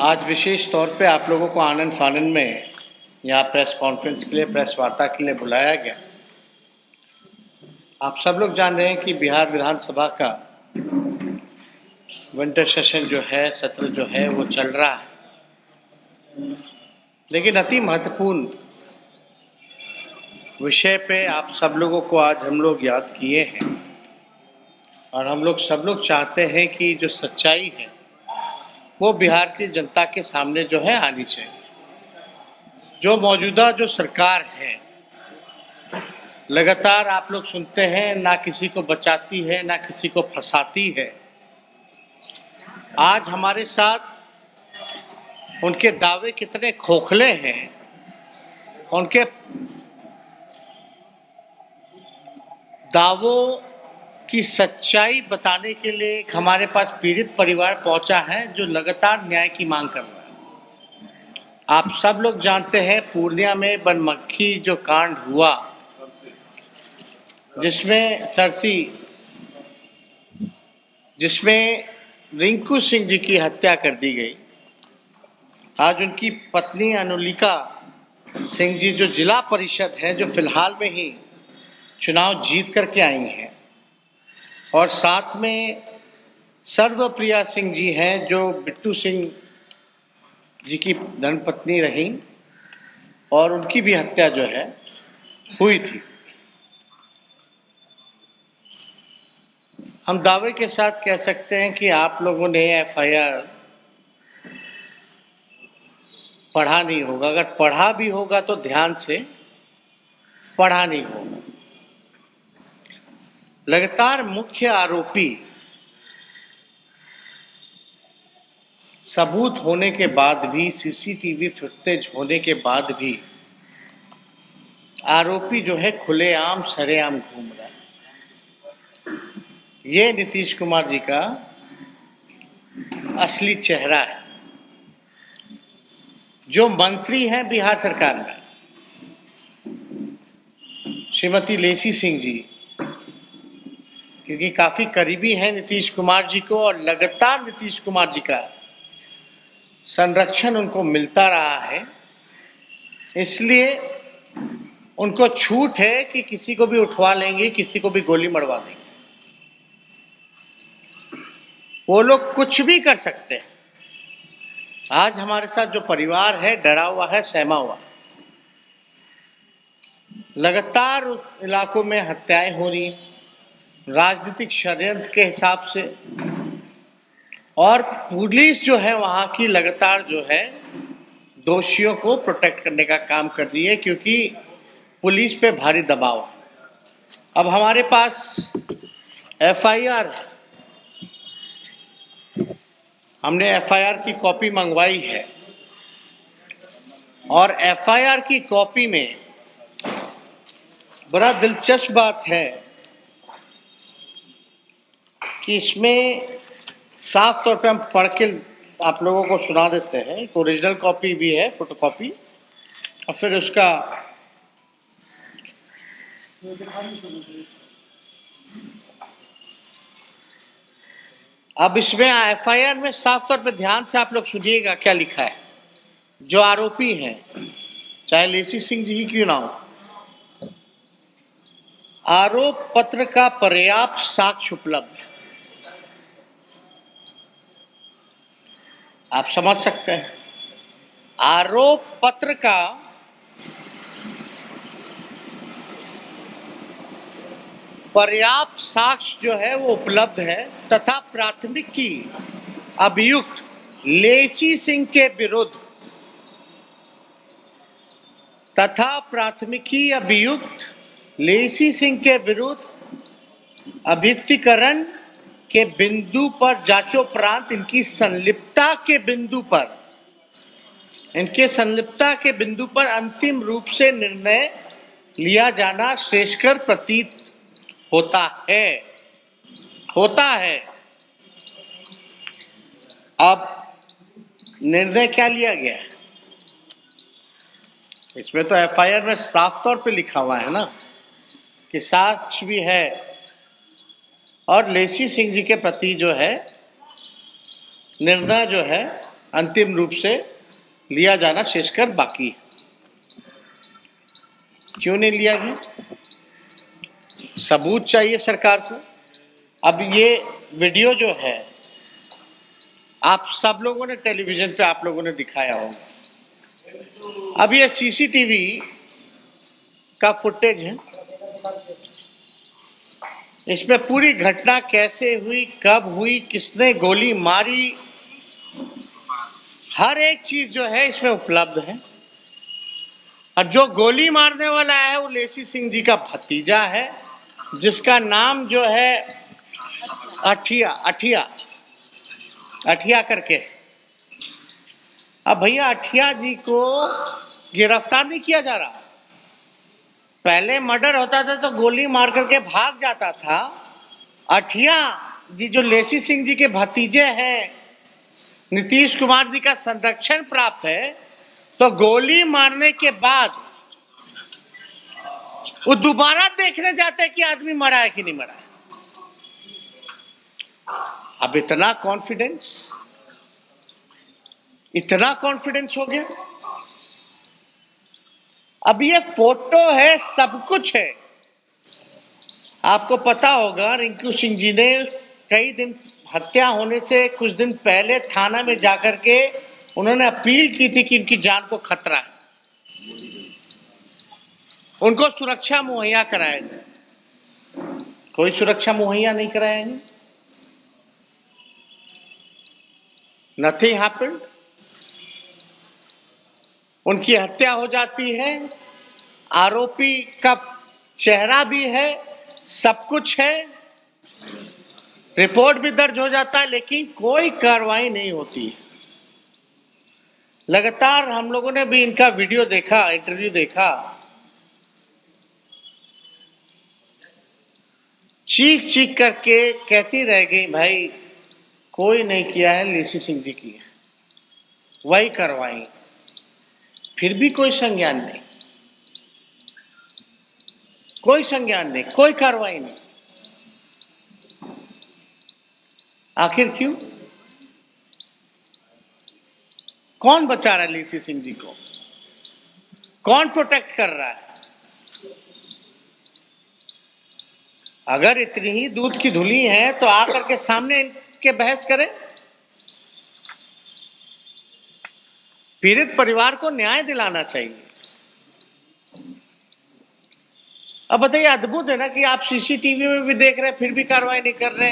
आज विशेष तौर पे आप लोगों को आनंद फानंद में यहाँ प्रेस कॉन्फ्रेंस के लिए, प्रेस वार्ता के लिए बुलाया गया। आप सब लोग जान रहे हैं कि बिहार विधानसभा का विंटर सेशन जो है, सत्र जो है वो चल रहा है, लेकिन अति महत्वपूर्ण विषय पे आप सब लोगों को आज हम लोग याद किए हैं और हम लोग सब लोग चाहते हैं कि जो सच्चाई है वो बिहार की जनता के सामने जो है आनी चाहिए। जो मौजूदा जो सरकार है लगातार आप लोग सुनते हैं, ना किसी को बचाती है ना किसी को फंसाती है। आज हमारे साथ उनके दावे कितने खोखले हैं, उनके दावों की सच्चाई बताने के लिए एक हमारे पास पीड़ित परिवार पहुंचा है जो लगातार न्याय की मांग कर रहा है। आप सब लोग जानते हैं पूर्णिया में बनमक्खी जो कांड हुआ, जिसमें रिंकू सिंह जी की हत्या कर दी गई। आज उनकी पत्नी अनुलिका सिंह जी जो जिला परिषद है, जो फिलहाल में ही चुनाव जीत करके आई हैं, और साथ में सर्वप्रिया सिंह जी हैं जो बिट्टू सिंह जी की धर्मपत्नी रही, और उनकी भी हत्या जो है हुई थी। हम दावे के साथ कह सकते हैं कि आप लोगों ने एफआईआर पढ़ा नहीं होगा। अगर पढ़ा भी होगा तो ध्यान से पढ़ा नहीं होगा। लगातार मुख्य आरोपी सबूत होने के बाद भी, सीसीटीवी फुटेज होने के बाद भी आरोपी जो है खुलेआम सरेआम घूम रहा है। ये नीतीश कुमार जी का असली चेहरा है। जो मंत्री हैं बिहार सरकार में, श्रीमती लेसी सिंह जी, क्योंकि काफी करीबी हैं नीतीश कुमार जी को और लगातार नीतीश कुमार जी का संरक्षण उनको मिलता रहा है, इसलिए उनको छूट है कि किसी को भी उठवा लेंगे, किसी को भी गोली मरवा देंगे। वो लोग कुछ भी कर सकते हैं। आज हमारे साथ जो परिवार है डरा हुआ है, सहमा हुआ। लगातार उस इलाकों में हत्याएं हो रही हैं राजनीतिक षड्यंत्र के हिसाब से, और पुलिस जो है वहाँ की लगातार जो है दोषियों को प्रोटेक्ट करने का काम कर रही है, क्योंकि पुलिस पे भारी दबाव है। अब हमारे पास एफआईआर है, हमने एफआईआर की कॉपी मंगवाई है, और एफआईआर की कॉपी में बड़ा दिलचस्प बात है कि इसमें साफ तौर पे हम पढ़ के आप लोगों को सुना देते हैं। एक ओरिजिनल कॉपी भी है, फोटोकॉपी, और फिर उसका अब इसमें एफआईआर में साफ तौर पे ध्यान से आप लोग सुनिएगा क्या लिखा है। जो आरोपी हैं, चाहे लेसी सिंह जी ही क्यों ना हो, आरोप पत्र का पर्याप्त साक्ष्य उपलब्ध है। आप समझ सकते हैं, आरोप पत्र का पर्याप्त साक्ष्य जो है वो उपलब्ध है, तथा प्राथमिकी अभियुक्त लेसी सिंह के विरुद्ध अभियुक्तीकरण के बिंदु पर जांचोपरांत इनकी संलिप्तता के बिंदु पर अंतिम रूप से निर्णय लिया जाना श्रेयस्कर प्रतीत होता है। अब निर्णय क्या लिया गया है? इसमें तो एफआईआर में साफ तौर पे लिखा हुआ है ना कि साक्ष्य भी है, और लेसी सिंह जी के प्रति जो है निर्णय जो है अंतिम रूप से लिया जाना शेषकर बाकी है। क्यों नहीं लिया गया? सबूत चाहिए सरकार को। अब ये वीडियो जो है आप सब लोगों ने टेलीविजन पे आप लोगों ने दिखाया होगा। अब ये सीसीटीवी का फुटेज है, इसमें पूरी घटना कैसे हुई, कब हुई, किसने गोली मारी, हर एक चीज जो है इसमें उपलब्ध है। और जो गोली मारने वाला है वो लेसी सिंह जी का भतीजा है, जिसका नाम जो है अठिया करके। अब भैया अठिया जी को गिरफ्तार नहीं किया जा रहा। पहले मर्डर होता था तो गोली मार करके भाग जाता था। अठिया जी जो लेसी सिंह जी के भतीजे हैं, नीतीश कुमार जी का संरक्षण प्राप्त है, तो गोली मारने के बाद वो दोबारा देखने जाते हैं कि आदमी मरा है कि नहीं मरा है। अब इतना कॉन्फिडेंस हो गया। अब ये फोटो है, सब कुछ है। आपको पता होगा रिंकू सिंह जी ने कई दिन हत्या होने से कुछ दिन पहले थाना में जाकर के उन्होंने अपील की थी कि इनकी जान को खतरा है, उनको सुरक्षा मुहैया कराया जाए। कोई सुरक्षा मुहैया नहीं कराएंगे। Nothing happened. उनकी हत्या हो जाती है, आरोपी का चेहरा भी है, सब कुछ है, रिपोर्ट भी दर्ज हो जाता है, लेकिन कोई कार्रवाई नहीं होती। लगातार हम लोगों ने भी इनका वीडियो देखा, इंटरव्यू देखा, चीख चीख करके कहती रह गई भाई कोई नहीं किया है, लेसी सिंह जी की है, वही करवाई। फिर भी कोई संज्ञान नहीं, कोई कार्रवाई नहीं। आखिर क्यों? कौन बचा रहा है लेसी सिंह जी को? कौन प्रोटेक्ट कर रहा है? अगर इतनी ही दूध की धुली है तो आकर के सामने इनके बहस करें। पीड़ित परिवार को न्याय दिलाना चाहिए। अब बताइए, अद्भुत है ना कि आप सीसीटीवी में भी देख रहे हैं फिर भी कार्रवाई नहीं कर रहे।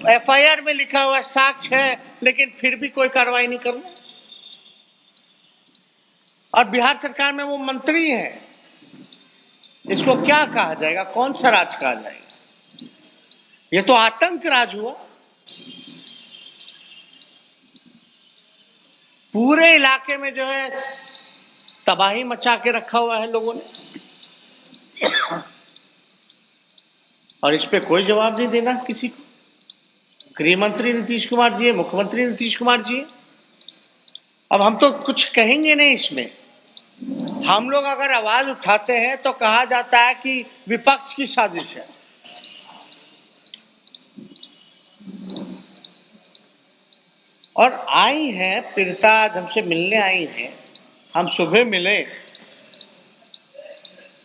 एफआईआर में लिखा हुआ साक्ष्य है लेकिन फिर भी कोई कार्रवाई नहीं कर रहे। और बिहार सरकार में वो मंत्री हैं, इसको क्या कहा जाएगा? कौन सा राज कहा जाएगा? ये तो आतंक राज हुआ। पूरे इलाके में जो है तबाही मचा के रखा हुआ है लोगों ने, और इस पे कोई जवाब नहीं देना किसी को। गृह मंत्री नीतीश कुमार जी है, मुख्यमंत्री नीतीश कुमार जी है। अब हम तो कुछ कहेंगे नहीं इसमें। हम लोग अगर आवाज उठाते हैं तो कहा जाता है कि विपक्ष की साजिश है। और आई हैं पीड़िता, आज हमसे मिलने आई हैं। हम सुबह मिले,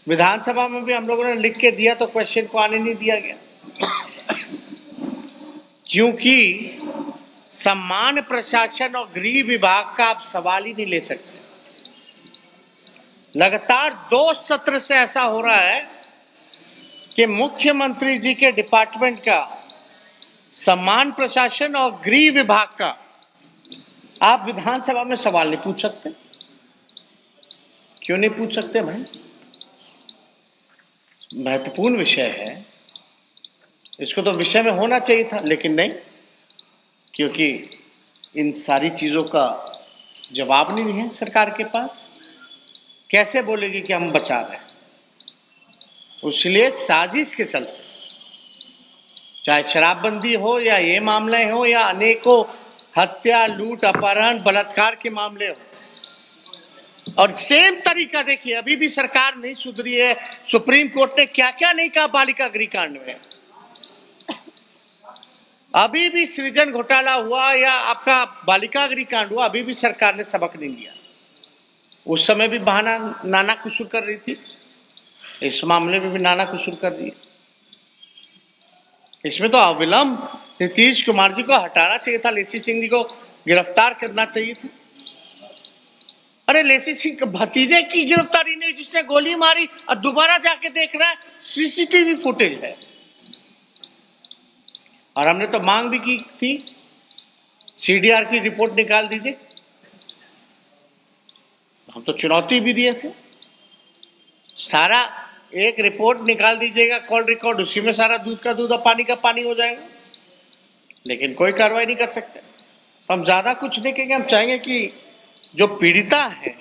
विधानसभा में भी हम लोगों ने लिख के दिया तो क्वेश्चन को आने नहीं दिया गया, क्योंकि सम्मान प्रशासन और गृह विभाग का आप सवाल ही नहीं ले सकते। लगातार 2 सत्र से ऐसा हो रहा है कि मुख्यमंत्री जी के डिपार्टमेंट का, सम्मान प्रशासन और गृह विभाग का आप विधानसभा में सवाल नहीं पूछ सकते। क्यों नहीं पूछ सकते भाई? महत्वपूर्ण विषय है, इसको तो विषय में होना चाहिए था, लेकिन नहीं, क्योंकि इन सारी चीजों का जवाब नहीं है सरकार के पास। कैसे बोलेगी कि हम बचा रहे हैं? इसलिए साजिश के चलते, चाहे शराबबंदी हो या ये मामले हो या अनेकों हत्या, लूट, अपहरण, बलात्कार के मामले हो, और सेम तरीका देखिए, अभी भी सरकार नहीं सुधरी है। सुप्रीम कोर्ट ने क्या क्या नहीं कहा बालिका गृह कांड में। अभी भी सृजन घोटाला हुआ या आपका बालिका गृह कांड हुआ, अभी भी सरकार ने सबक नहीं लिया। उस समय भी बहाना नाना कुसूर कर रही थी, इस मामले में भी नाना कुसूर कर रही है। इसमें तो अविलंब नीतीश कुमार जी को हटाना चाहिए था, लेसी सिंह जी को गिरफ्तार करना चाहिए था। अरे लेसी सिंह के भतीजे की गिरफ्तारी नहीं, जिसने गोली मारी, और दोबारा जाके देख रहा है सीसीटीवी फुटेज है। और हमने तो मांग भी की थी, सीडीआर की रिपोर्ट निकाल दीजिए। हम तो चुनौती भी दिए थे, सारा एक रिपोर्ट निकाल दीजिएगा, कॉल रिकॉर्ड, उसी में सारा दूध का दूध और पानी का पानी हो जाएगा। लेकिन कोई कार्रवाई नहीं कर सकते। हम ज्यादा कुछ नहीं कहेंगे, हम चाहेंगे कि जो पीड़िता है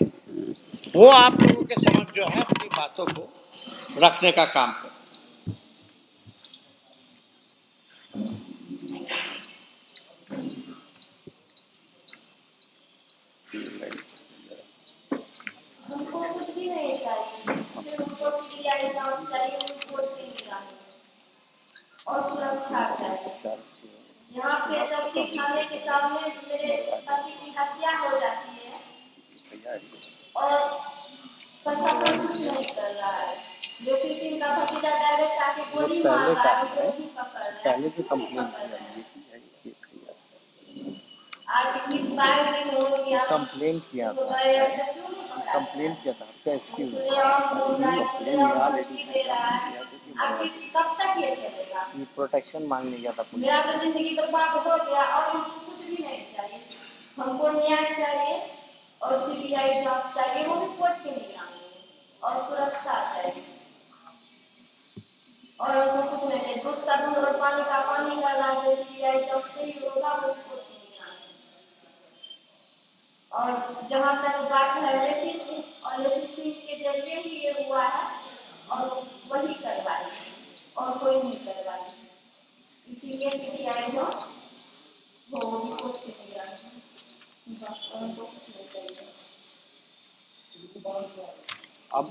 वो आप लोगों के समक्ष जो है अपनी बातों को रखने का काम करे। हमको कुछ भी नहीं चाहिए, सिर्फ हमको सीबीआई जांच चाहिए, कोर्ट में निकाले और सुरक्षा चाहिए। यहाँ पे सब्जी खाने के सामने मेरे पति की हत्या हो जाती है और प्रशासन कुछ नहीं कर रहा है। लेसी सिंह का भतीजा डायरेक्ट आके गोली मार रहा है, गोली पकड़ रहा है, पहले से कंप्लेंट आज इतनी बार दिन हो गया, कंप्लेंट किया था, कंप्लेंट किया था आपका एसपी आपकी कब तक ये चलेगा? ये प्रोटेक्शन मांगने गया था पुलिस। मेरा तो जिंदगी बर्बाद हो गया और हमको कुछ भी नहीं चाहिए। हमको न्याय चाहिए और सीबीआई जांच चाहिए, वो भी कोर्ट के निगरानी और सुरक्षा चाहिए। और हमको कुछ नहीं चाहिए, दूध का दूध और पानी का पानी करना है, सीबीआई जांच से ही होगा, वो कोर्ट के निगरानी। और जहाँ तक बात है लेसी सिंह, और लेसी सिंह के जरिए ही ये हुआ है और वही करवाई और कोई नहीं करवाई, इसीलिए सीबीआई जो वो भी कुछ नहीं चाहिए। अब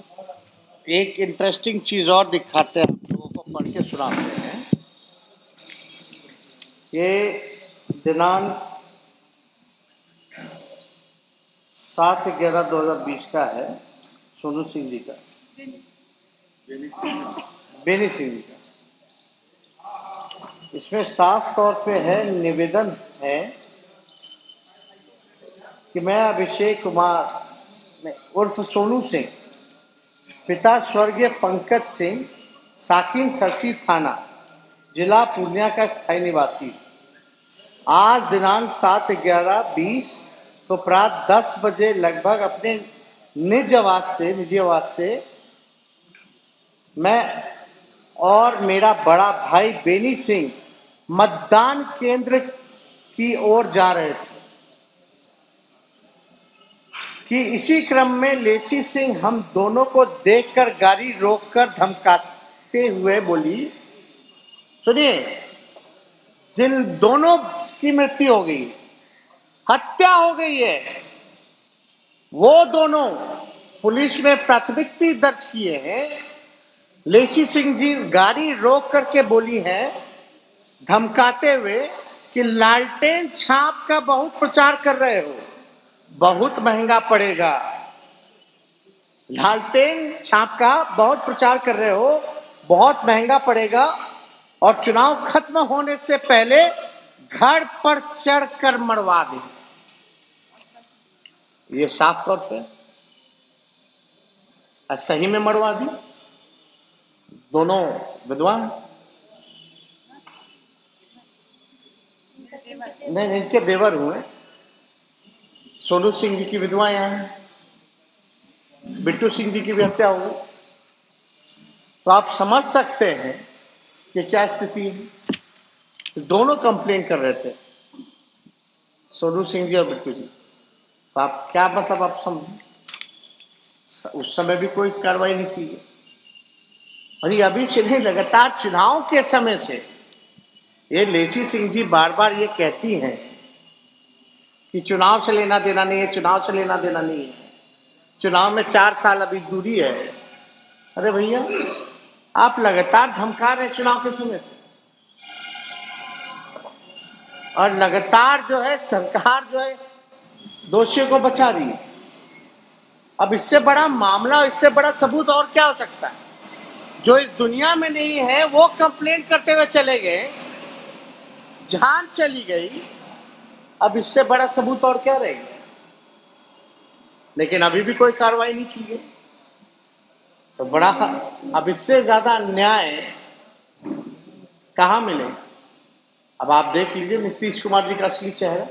एक इंटरेस्टिंग चीज और दिखाते हैं, आप लोगों को पढ़ के सुनाते हैं। ये दिनांक 7/11/2020 का है, सोनू सिंह जी का, बेनी सिंह जी का। इसमें साफ तौर पे है, निवेदन है कि मैं अभिषेक कुमार उर्फ सोनू सिंह, पिता स्वर्गीय पंकज सिंह, साकिन सरसी थाना, जिला पूर्णिया का स्थायी निवासी, आज दिनांक 7/11/20 को प्रातः 10 बजे लगभग अपने निजी आवास से मैं और मेरा बड़ा भाई बेनी सिंह मतदान केंद्र की ओर जा रहे थे कि इसी क्रम में लेसी सिंह हम दोनों को देखकर गाड़ी रोककर धमकाते हुए बोली, सुनिए, जिन दोनों की मृत्यु हो गई, हत्या हो गई है, वो दोनों पुलिस में प्राथमिकी दर्ज किए हैं। लेसी सिंह जी गाड़ी रोक करके बोली है धमकाते हुए कि लालटेन छाप का बहुत प्रचार कर रहे हो, बहुत महंगा पड़ेगा। लालटेन छाप का बहुत प्रचार कर रहे हो, बहुत महंगा पड़ेगा, और चुनाव खत्म होने से पहले घर पर चढ़कर मरवा दे। ये साफ तौर पे सही में मरवा दी। दोनों विधवा नहीं, इनके देवर हुए। सोनू सिंह जी की विधवा यहाँ है, बिट्टू सिंह जी की भी हत्या हो गई। तो आप समझ सकते हैं कि क्या स्थिति है। तो दोनों कंप्लेंट कर रहे थे, सोनू सिंह जी और बिट्टू जी। तो आप क्या मतलब आप समझ, उस समय भी कोई कार्रवाई नहीं की गई, और ये अभी से नहीं, लगातार चुनाव के समय से ये लेसी सिंह जी बार बार ये कहती हैं कि चुनाव से लेना देना नहीं है, चुनाव से लेना देना नहीं है, चुनाव में 4 साल अभी दूरी है। अरे भैया, आप लगातार धमका रहे हैं चुनाव के समय से। और लगातार जो है सरकार जो है दोषियों को बचा रही है। अब इससे बड़ा मामला, इससे बड़ा सबूत और क्या हो सकता है? जो इस दुनिया में नहीं है वो कंप्लेन करते हुए चले गए, जान चली गई, अब इससे बड़ा सबूत और क्या रह गया? लेकिन अभी भी कोई कार्रवाई नहीं की गई, तो बड़ा, अब इससे ज्यादा न्याय कहाँ मिले? अब आप देख लीजिए नीतीश कुमार जी का असली चेहरा।